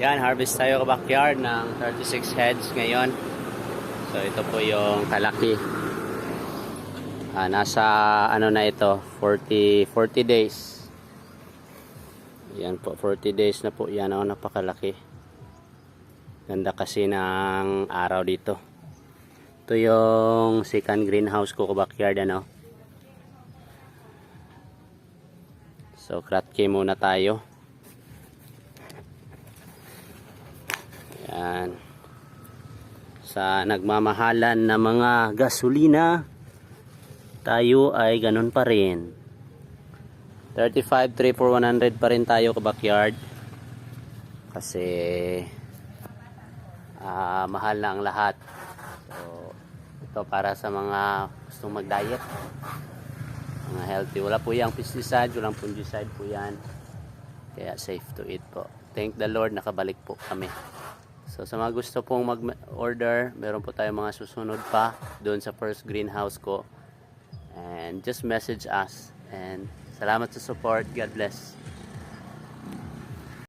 Yan, harvest tayo ka backyard ng 36 heads ngayon. So ito po yung kalaki. Nasa ano na ito, 40 days. Yan po, 40 days na po. Yan, napakalaki. Ganda kasi ng araw dito. Ito yung second greenhouse ko ka backyard, ano. So kratke muna tayo. Yan. Sa nagmamahalan na mga gasolina, tayo ay ganun pa rin. 35, 3 for 100 pa rin tayo ka backyard. Kasi mahal na ang lahat. So ito para sa mga gustong mag-diet, mga healthy. Wala po yung pesticide, walang fungicide po yan. Kaya safe to eat po. Thank the Lord, nakabalik po kami. So sa mga gusto pong mag-order, meron po tayong mga susunod pa doon sa first greenhouse ko. And just message us. And salamat sa support. God bless.